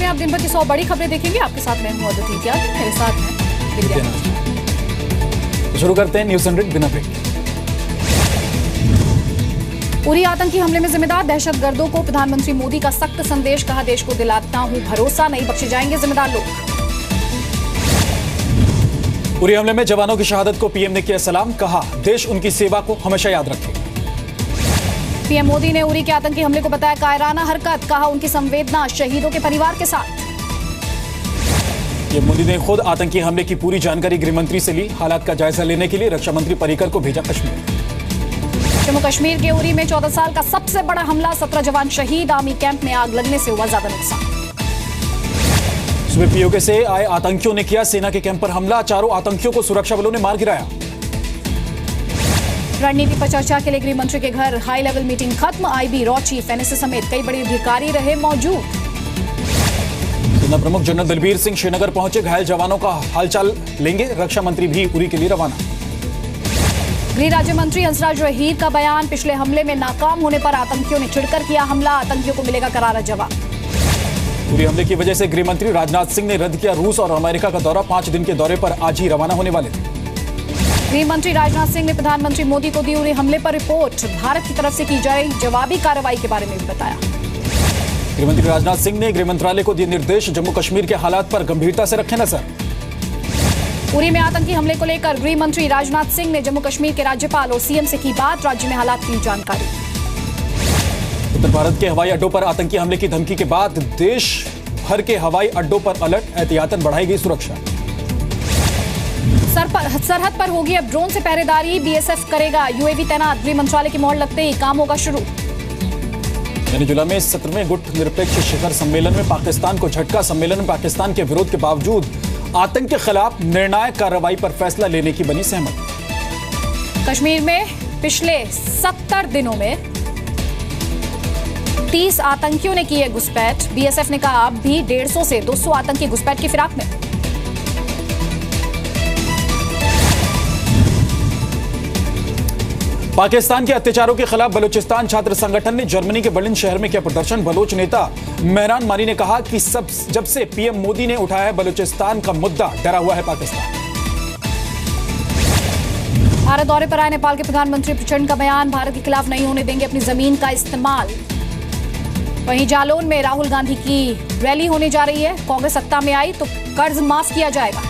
आप दिन भर की 100 बड़ी खबरें देखेंगे। आपके साथ मैं हूं अदिति क्या, मेरे साथ हैं विद्या। शुरू करते हैं न्यूज़ 100 बिना ब्रेक। उरी आतंकी हमले में जिम्मेदार दहशतगर्दों को प्रधानमंत्री मोदी का सख्त संदेश, कहा देश को दिलाता हूं भरोसा, नहीं बख्शे जाएंगे जिम्मेदार लोग। उरी हमले में जवानों की शहादत को पीएम ने किया सलाम, कहा देश उनकी सेवा को हमेशा याद रखे। पीएम मोदी ने उरी के आतंकी हमले को बताया कायराना हरकत, कहा उनकी संवेदना शहीदों के परिवार के साथ। पीएम मोदी ने खुद आतंकी हमले की पूरी जानकारी गृह मंत्री से ली, हालात का जायजा लेने के लिए रक्षा मंत्री पर्रिकर को भेजा कश्मीर। जम्मू कश्मीर के उरी में 14 साल का सबसे बड़ा हमला, 17 जवान शहीद, आर्मी कैंप में आग लगने से हुआ ज्यादा नुकसान। सुबह पीओके से आए आतंकियों ने किया सेना के कैंप पर हमला, चारों आतंकियों को सुरक्षा बलों ने मार गिराया। रणनीति पर चर्चा के लिए गृह मंत्री के घर हाई लेवल मीटिंग खत्म, आईबी, रॉ चीफ, एनएसए समेत कई बड़े अधिकारी रहे मौजूद। सेना प्रमुख जनरल दलबीर सिंह श्रीनगर पहुंचे, घायल जवानों का हालचाल लेंगे, रक्षा मंत्री भी उरी के लिए रवाना। गृह राज्य मंत्री हंसराज अहीर का बयान, पिछले हमले में नाकाम होने पर आतंकियों ने चिढ़कर किया हमला, आतंकियों को मिलेगा करारा जवाब। उरी हमले की वजह से गृह मंत्री राजनाथ सिंह ने रद्द किया रूस और अमेरिका का दौरा, 5 दिन के दौरे पर आज ही रवाना होने वाले थे। गृह मंत्री राजनाथ सिंह ने प्रधानमंत्री मोदी को दी उरी हमले पर रिपोर्ट, भारत की तरफ से की जाए जवाबी कार्रवाई के बारे में भी बताया। गृहमंत्री राजनाथ सिंह ने गृह मंत्रालय को दिए निर्देश, जम्मू कश्मीर के हालात पर गंभीरता से रखें नजर। उरी में आतंकी हमले को लेकर गृह मंत्री राजनाथ सिंह ने जम्मू कश्मीर के राज्यपाल और सीएम से की बात, राज्य में हालात की जानकारी। उत्तर भारत के हवाई अड्डों पर आतंकी हमले की धमकी के बाद देश भर के हवाई अड्डों पर अलर्ट, एहतियातन बढ़ाई गई सुरक्षा। सरहद पर होगी अब ड्रोन से पहरेदारी, बीएसएफ करेगा यूएवी तैनात, गृह मंत्रालय की मोहर लगते ही काम होगा शुरू। वेनेजुएला में 17वें गुट निरपेक्ष शिखर सम्मेलन में पाकिस्तान को झटका, सम्मेलन में पाकिस्तान के विरोध के बावजूद आतंक के खिलाफ निर्णायक कार्रवाई पर फैसला लेने की बनी सहमति। कश्मीर में पिछले 70 दिनों में 30 आतंकियों ने किए घुसपैठ, बीएसएफ ने कहा अब भी 150 से 200 आतंकी घुसपैठ की फिराक में। पाकिस्तान के अत्याचारों के खिलाफ बलूचिस्तान छात्र संगठन ने जर्मनी के बर्लिन शहर में किया प्रदर्शन, बलोच नेता मेहरान मानी ने कहा कि जब से पीएम मोदी ने उठाया है बलूचिस्तान का मुद्दा, डरा हुआ है पाकिस्तान। भारत दौरे पर आए नेपाल के प्रधानमंत्री प्रचंड का बयान, भारत के खिलाफ नहीं होने देंगे अपनी जमीन का इस्तेमाल। वहीं जालौन में राहुल गांधी की रैली होने जा रही है, कांग्रेस सत्ता में आई तो कर्ज माफ किया जाएगा।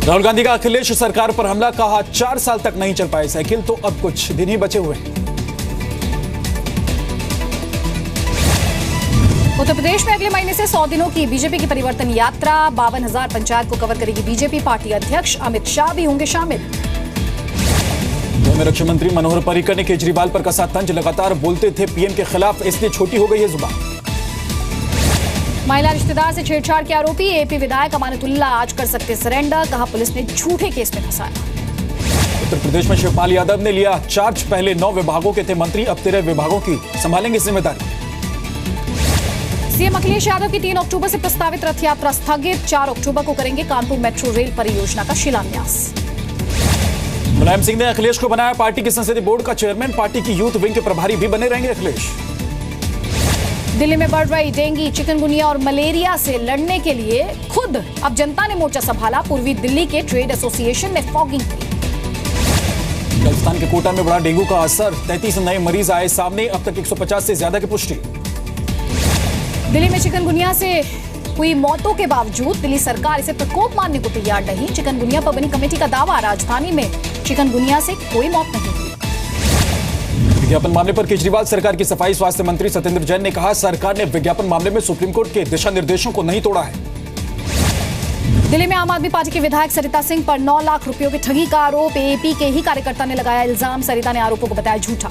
राहुल गांधी का अखिलेश सरकार पर हमला, कहा 4 साल तक नहीं चल पाए साइकिल तो अब कुछ दिन ही बचे हुए हैं। उत्तर प्रदेश में अगले महीने से 100 दिनों की बीजेपी की परिवर्तन यात्रा, 52,000 पंचायत को कवर करेगी बीजेपी, पार्टी अध्यक्ष अमित शाह भी होंगे शामिल। रक्षा मंत्री मनोहर पर्रिकर ने केजरीवाल पर कसा तंज, लगातार बोलते थे पीएम के खिलाफ, इसलिए छोटी हो गई है जुबान। महिला रिश्तेदार से छेड़छाड़ के आरोपी एपी विधायक अमानतुल्लाह आज कर सकते सरेंडर, कहा पुलिस ने झूठे केस में फंसाया। उत्तर प्रदेश में शिवपाल यादव ने लिया चार्ज, पहले 9 विभागों के थे मंत्री, अब 13 विभागों की संभालेंगे जिम्मेदारी। सीएम अखिलेश यादव की 3 अक्टूबर से प्रस्तावित रथ यात्रा स्थगित, 4 अक्टूबर को करेंगे कानपुर मेट्रो रेल परियोजना का शिलान्यास। मुलायम सिंह ने अखिलेश को बनाया पार्टी के संसदीय बोर्ड का चेयरमैन, पार्टी की यूथ विंग के प्रभारी भी बने रहेंगे अखिलेश। दिल्ली में बढ़ रही डेंगू, चिकनगुनिया और मलेरिया से लड़ने के लिए खुद अब जनता ने मोर्चा संभाला, पूर्वी दिल्ली के ट्रेड एसोसिएशन ने फॉगिंग की। राजस्थान के कोटा में बढ़ा डेंगू का असर, 33 नए मरीज आए सामने, अब तक 150 से ज्यादा की पुष्टि। दिल्ली में चिकनगुनिया से हुई मौतों के बावजूद दिल्ली सरकार इसे प्रकोप मानने को तैयार नहीं, चिकनगुनिया पर बनी कमेटी का दावा, राजधानी में चिकनगुनिया से कोई मौत नहीं हुई। विज्ञापन मामले पर केजरीवाल सरकार की सफाई, स्वास्थ्य मंत्री सत्येंद्र जैन ने कहा सरकार ने विज्ञापन मामले में सुप्रीम कोर्ट के दिशा निर्देशों को नहीं तोड़ा है। दिल्ली में आम आदमी पार्टी के विधायक सरिता सिंह पर 9 लाख रुपयों की ठगी का आरोप, एपी के ही कार्यकर्ता ने लगाया इल्जाम, सरिता ने आरोपों को बताया झूठा।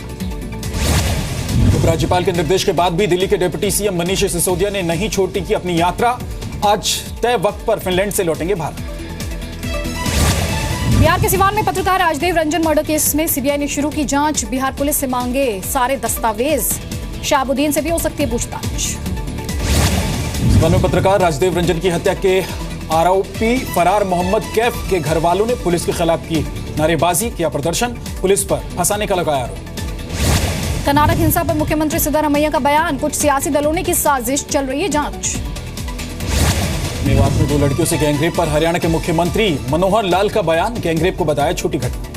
उपराज्यपाल के निर्देश के बाद भी दिल्ली के डिप्टी सीएम मनीष सिसोदिया ने नहीं छोड़ी की अपनी यात्रा, आज तय वक्त पर फिनलैंड से लौटेंगे भारत। बिहार के सिवान में पत्रकार राजदेव रंजन मर्डर केस में सीबीआई ने शुरू की जांच, बिहार पुलिस से मांगे सारे दस्तावेज, शहाबुद्दीन से भी हो सकती है पूछताछ। वन में पत्रकार राजदेव रंजन की हत्या के आरोपी फरार मोहम्मद कैफ के घर वालों ने पुलिस के खिलाफ की नारेबाजी, किया प्रदर्शन, पुलिस पर फंसाने का लगाया आरोप। कर्नाटक हिंसा पर मुख्यमंत्री सिद्धारमैया का बयान, कुछ सियासी दलों ने की साजिश, चल रही है जांच। मेवात में 2 लड़कियों से गैंगरेप पर हरियाणा के मुख्यमंत्री मनोहर लाल का बयान, गैंगरेप को बताया छोटी घटना।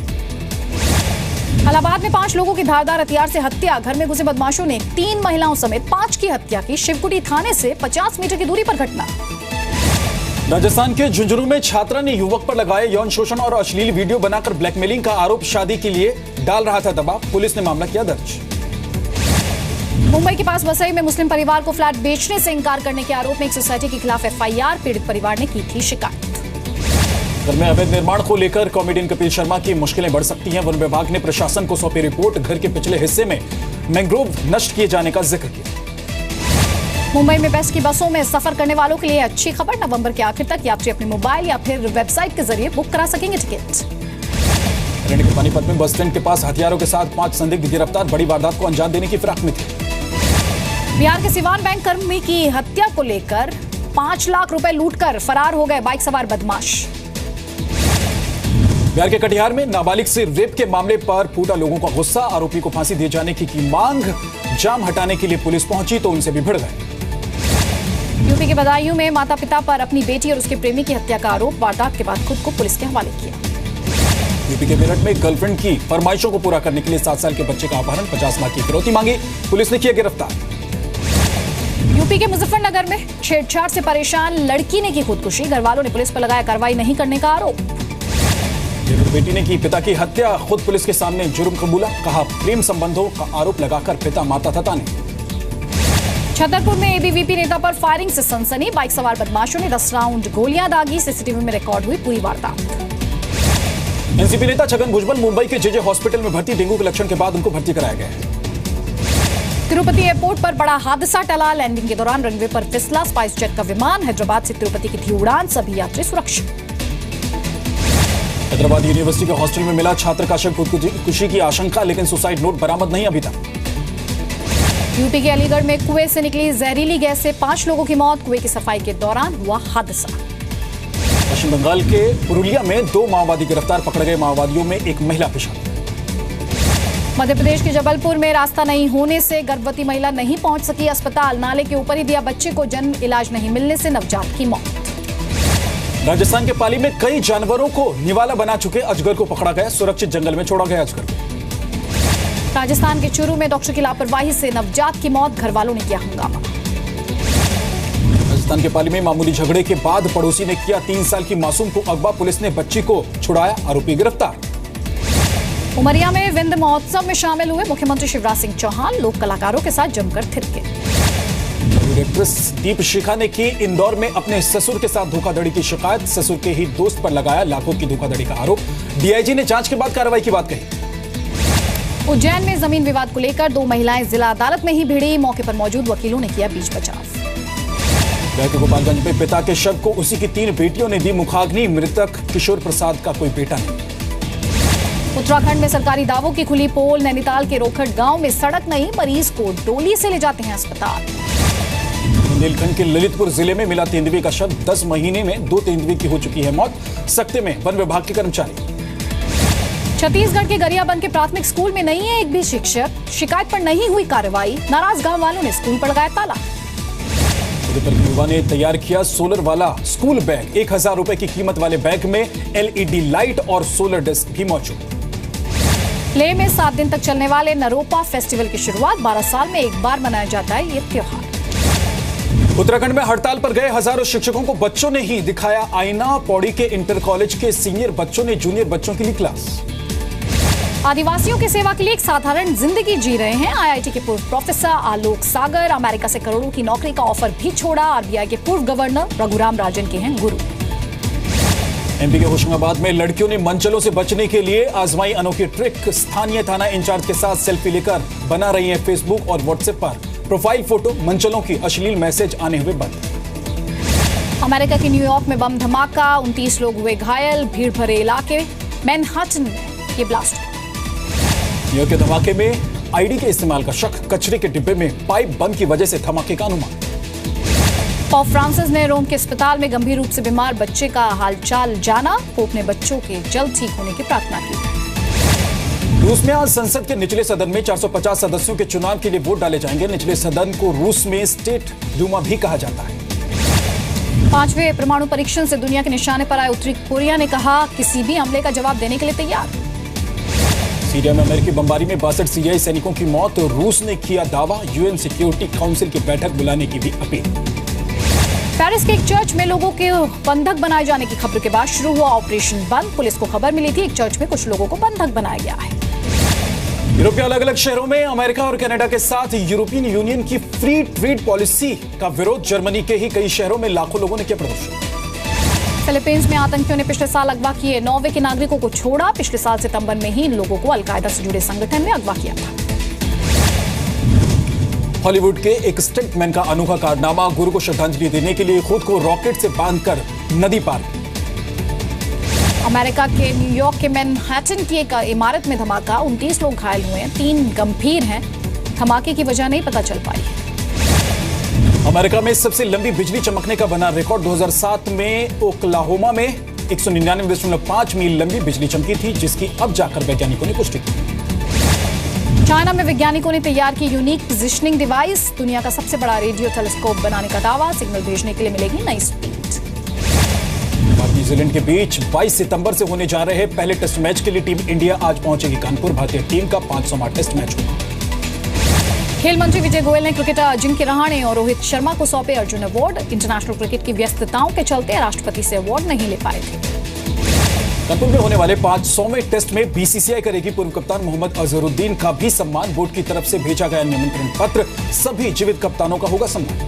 इलाहाबाद में 5 लोगों की धारदार हथियार से हत्या, घर में घुसे बदमाशों ने 3 महिलाओं समेत 5 की हत्या की, शिवकुटी थाने से 50 मीटर की दूरी पर घटना। राजस्थान के झुंझुनू में छात्रा ने युवक पर लगाए यौन शोषण और अश्लील वीडियो बनाकर ब्लैकमेलिंग का आरोप, शादी के लिए डाल रहा था दबाव, पुलिस ने मामला किया दर्ज। मुंबई के पास वसई में मुस्लिम परिवार को फ्लैट बेचने से इंकार करने के आरोप में एक सोसाइटी के खिलाफ एफआईआर, पीड़ित परिवार ने की थी शिकायत। घर में अवैध निर्माण को लेकर कॉमेडियन कपिल शर्मा की मुश्किलें बढ़ सकती हैं, वन विभाग ने प्रशासन को सौंपी रिपोर्ट, घर के पिछले हिस्से में मैंग्रोव नष्ट किए जाने का जिक्र किया। मुंबई में बेस्ट की बसों में सफर करने वालों के लिए अच्छी खबर, नवंबर के आखिर तक यात्री अपने मोबाइल या फिर वेबसाइट के जरिए बुक करा सकेंगे टिकट। हरियाणा के पानीपत में बस स्टैंड के पास हथियारों के साथ 5 संदिग्ध गिरफ्तार, बड़ी वारदात को अंजाम देने की फिराक में थे। बिहार के सिवान बैंक कर्मी की हत्या को लेकर 5 लाख रुपए लूटकर फरार हो गए बाइक सवार बदमाश। बिहार के कटिहार में नाबालिग से रेप के मामले पर फूटा लोगों का गुस्सा, आरोपी को फांसी दिए जाने की मांग, जाम हटाने के लिए पुलिस पहुंची तो उनसे भी भिड़ गए। यूपी के बदायूं में माता पिता पर अपनी बेटी और उसके प्रेमी की हत्या का आरोप, वारदात के बाद खुद को पुलिस के हवाले किया। यूपी के मेरठ में गर्लफ्रेंड की फरमाइशों को पूरा करने के लिए 7 साल के बच्चे का अपहरण, 50 लाख की फिरौती मांगी, पुलिस ने किया गिरफ्तार। यूपी के मुजफ्फरनगर में छेड़छाड़ से परेशान लड़की ने की खुदकुशी, घर वालों ने पुलिस पर लगाया कार्रवाई नहीं करने का आरोप। बेटी ने की पिता की हत्या, खुद पुलिस के सामने जुर्म कबूला, कहा प्रेम संबंधों का आरोप लगाकर पिता मारता था ताने। छतरपुर में एबीवीपी नेता पर फायरिंग से सनसनी, बाइक सवार बदमाशों ने 10 राउंड गोलियां दागी, सीसीटीवी में रिकॉर्ड हुई पूरी वारदात। एनसीपी नेता छगन भुजबल मुंबई के जेजे हॉस्पिटल में भर्ती, डेंगू के लक्षण के बाद उनको भर्ती कराया गया है। तिरुपति एयरपोर्ट पर बड़ा हादसा टला, लैंडिंग के दौरान रनवे पर फिसला स्पाइस जेट का विमान, हैदराबाद से तिरुपति की थी उड़ान, सभी यात्री सुरक्षित। हैदराबाद यूनिवर्सिटी के हॉस्टल में मिला छात्र का शव, खुदकुशी की आशंका, लेकिन सुसाइड नोट बरामद नहीं अभी तक। यूपी के अलीगढ़ में कुएं से निकली जहरीली गैस से 5 लोगों की मौत, कुएं की सफाई के दौरान हुआ हादसा। पश्चिम बंगाल के पुरुलिया में 2 माओवादी गिरफ्तार, पकड़े गए माओवादियों में एक महिला भी शामिल। मध्य प्रदेश के जबलपुर में रास्ता नहीं होने से गर्भवती महिला नहीं पहुंच सकी अस्पताल, नाले के ऊपर ही दिया बच्चे को जन्म, इलाज नहीं मिलने से नवजात की मौत। राजस्थान के पाली में कई जानवरों को निवाला बना चुके अजगर को पकड़ा गया, सुरक्षित जंगल में छोड़ा गया अजगर को। राजस्थान के चूरू में डॉक्टर की लापरवाही से नवजात की मौत, घर वालों ने किया हंगामा। राजस्थान के पाली में मामूली झगड़े के बाद पड़ोसी ने किया 3 साल की मासूम को अगवा, पुलिस ने बच्ची को छुड़ाया, आरोपी गिरफ्तार। उमरिया में विंध्य महोत्सव में शामिल हुए मुख्यमंत्री शिवराज सिंह चौहान, लोक कलाकारों के साथ जमकर थिरके। एक्ट्रेस दीपशिखा ने की इंदौर में अपने ससुर के साथ धोखाधड़ी की शिकायत, ससुर के ही दोस्त पर लगाया लाखों की धोखाधड़ी का आरोप, डीआईजी ने जांच के बाद कार्रवाई की बात कही। उज्जैन में जमीन विवाद को लेकर 2 महिलाएं जिला अदालत में ही भिड़ी, मौके पर मौजूद वकीलों ने किया बीच बचाव। गोपालगंज में पिता के शव को उसी की 3 बेटियों ने दी मुखाग्नि, मृतक किशोर प्रसाद का कोई बेटा नहीं। उत्तराखंड में सरकारी दावों की खुली पोल, नैनीताल के रोखड़ गांव में सड़क नहीं, मरीज को डोली से ले जाते हैं अस्पताल। बुंदेलखंड के ललितपुर जिले में मिला तेंदुए का शव, 10 महीने में 2 तेंदुए की हो चुकी है मौत, सकते में वन विभाग के कर्मचारी। छत्तीसगढ़ के गरियाबंद के प्राथमिक स्कूल में नहीं है एक भी शिक्षक, शिकायत पर नहीं हुई कार्रवाई, नाराज गांव वालों ने स्कूल पर लगाया ताला। उदयपुर के युवा ने तैयार किया सोलर वाला स्कूल बैग, 1000 रुपए की कीमत वाले बैग में एलईडी लाइट और सोलर डिस्क भी मौजूद। लेह में 7 दिन तक चलने वाले नरोपा फेस्टिवल की शुरुआत, 12 साल में एक बार मनाया जाता है ये त्योहार। उत्तराखंड में हड़ताल पर गए हजारों शिक्षकों को बच्चों ने ही दिखाया आईना, पौड़ी के इंटर कॉलेज के सीनियर बच्चों ने जूनियर बच्चों के लिए क्लास। आदिवासियों की सेवा के लिए एक साधारण जिंदगी जी रहे हैं आईआईटी के पूर्व प्रोफेसर आलोक सागर, अमेरिका से करोड़ों की नौकरी का ऑफर भी छोड़ा, आरबीआई के पूर्व गवर्नर रघुराम राजन के हैं गुरु। एमपी के होशंगाबाद में लड़कियों ने मनचलों से बचने के लिए आजमाई अनोखी ट्रिक, स्थानीय थाना इंचार्ज के साथ सेल्फी लेकर बना रही हैं फेसबुक और व्हाट्सएप पर प्रोफाइल फोटो, मनचलों की अश्लील मैसेज आने हुए बंद। अमेरिका के न्यूयॉर्क में बम धमाका, 29 लोग हुए घायल, भीड़ भरे इलाके मैनहट्टन में ये ब्लास्ट। न्यूयॉर्क के धमाके में आईडी के इस्तेमाल का शक, कचरे के डिब्बे में पाइप बम की वजह से धमाके का अनुमान। पोप फ्रांसिस ने रोम के अस्पताल में गंभीर रूप से बीमार बच्चे का हालचाल जाना। पोप ने बच्चों के जल्द ठीक होने की प्रार्थना की। रूस में आज संसद के निचले सदन में 450 सदस्यों के चुनाव के लिए वोट डाले जाएंगे। निचले सदन को रूस में स्टेट डूमा भी कहा जाता है। 5वें परमाणु परीक्षण से दुनिया के निशाने पर आए उत्तरी कोरिया ने कहा किसी भी हमले का जवाब देने के लिए तैयार। सीरिया में अमेरिकी बमबारी में 62 सीरियाई सैनिकों की मौत। रूस ने किया दावा। यूएन सिक्योरिटी काउंसिल की बैठक बुलाने की भी अपील। पेरिस के एक चर्च में लोगों के बंधक बनाए जाने की खबर के बाद शुरू हुआ ऑपरेशन बंद। पुलिस को खबर मिली थी एक चर्च में कुछ लोगों को बंधक बनाया गया है। यूरोप के अलग अलग शहरों में अमेरिका और कनाडा के साथ यूरोपियन यूनियन की फ्री ट्रेड पॉलिसी का विरोध। जर्मनी के ही कई शहरों में लाखों लोगों ने किया प्रदर्शन। फिलीपींस में आतंकियों ने पिछले साल अगवा किए 9 के नागरिकों को छोड़ा। पिछले साल सितंबर में ही इन लोगों को अलकायदा से जुड़े संगठन ने अगवा किया था। हॉलीवुड के एक स्टंटमैन का अनोखा कारनामा। गुरु को श्रद्धांजलि देने के लिए खुद को रॉकेट से बांधकर नदी पार। अमेरिका के न्यूयॉर्क के मैनहट्टन की एक इमारत में धमाका। 29 लोग घायल हुए हैं, 3 गंभीर हैं। धमाके की वजह नहीं पता चल पाई। अमेरिका में सबसे लंबी बिजली चमकने का बना रिकॉर्ड। 2007 में ओक्लाहोमा में 199.5 मील लंबी बिजली चमकी थी, जिसकी अब जाकर वैज्ञानिकों ने पुष्टि की। चाइना में वैज्ञानिकों ने तैयार की यूनिक पोजिशनिंग डिवाइस। दुनिया का सबसे बड़ा रेडियो टेलीस्कोप बनाने का दावा। सिग्नल भेजने के लिए मिलेगी नई स्पीड। न्यूजीलैंड के बीच 22 सितंबर से होने जा रहे पहले टेस्ट मैच के लिए टीम इंडिया आज पहुंचेगी कानपुर। भारतीय टीम का 500वां टेस्ट मैच होगा। खेल मंत्री विजय गोयल ने क्रिकेटर अजिंक्य रहाणे और रोहित शर्मा को सौंपे अर्जुन अवार्ड। इंटरनेशनल क्रिकेट की व्यस्तताओं के चलते राष्ट्रपति से अवार्ड नहीं ले पाए थे। कानपुर में होने वाले 500वें टेस्ट में बीसीसीआई करेगी पूर्व कप्तान मोहम्मद अजहरुद्दीन का भी सम्मान। बोर्ड की तरफ से भेजा गया निमंत्रण पत्र। सभी जीवित कप्तानों का होगा सम्मान।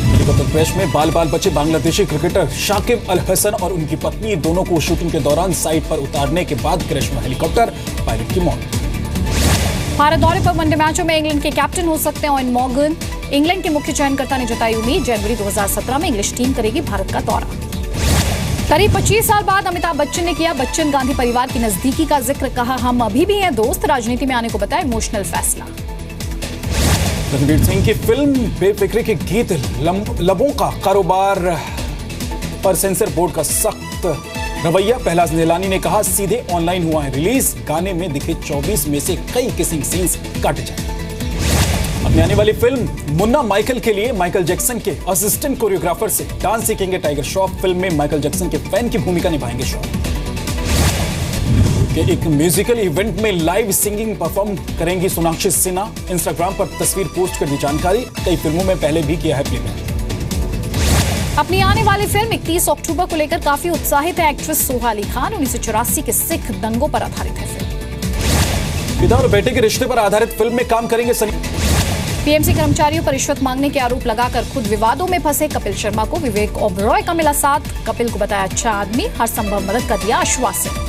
हेलीकॉप्टर क्रैश में बाल बचे बांग्लादेशी क्रिकेटर शाकिब अल हसन और उनकी पत्नी दोनों को शूटिंग के दौरान साइट पर उतारने के बाद क्रैश में हेलीकॉप्टर पायलट की मौत। भारत दौरे पर वनडे मैचों में इंग्लैंड के कैप्टन हो सकते हैं ओवेन मॉर्गन। इंग्लैंड के मुख्य चयनकर्ता ने जताई उम्मीद। जनवरी 2017 में इंग्लिश टीम करेगी भारत का दौरा। करीब 25 साल बाद अमिताभ बच्चन ने किया बच्चन गांधी परिवार की नजदीकी का जिक्र। कहा हम अभी भी हैं दोस्त। राजनीति में आने को बताया इमोशनल फैसला। रणवीर सिंह की फिल्म बेफिक्री के गीत लबों का कारोबार पर सेंसर बोर्ड का सख्त रवैया। पहलाज नीलानी ने कहा सीधे ऑनलाइन हुआ है रिलीज। गाने में दिखे 24 में से कई किसिंग सीन्स काटे जाए। अपनी आने वाली फिल्म मुन्ना माइकल के लिए माइकल जैक्सन के असिस्टेंट कोरियोग्राफर से डांस सीखेंगे टाइगर श्रॉफ। फिल्म में माइकल जैक्सन के फैन की भूमिका निभाएंगे श्रॉफ। एक म्यूजिकल इवेंट में लाइव सिंगिंग परफॉर्म करेंगी सोनाक्षी सिन्हा। इंस्टाग्राम पर तस्वीर पोस्ट कर दी जानकारी। कई फिल्मों में पहले भी किया है प्लेबैक। अपनी आने वाली फिल्म 31 अक्टूबर को लेकर काफी उत्साहित है एक्ट्रेस सोहा अली खान। 1984 के सिख दंगों पर आधारित है फिल्म। पिता और बेटे के रिश्ते पर आधारित फिल्म में काम करेंगे सनी। पीएमसी कर्मचारियों पर रिश्वत मांगने के आरोप लगाकर खुद विवादों में फंसे कपिल शर्मा को विवेक ओबरॉय का मिला साथ। कपिल को बताया अच्छा आदमी, हर संभव मदद का दिया आश्वासन।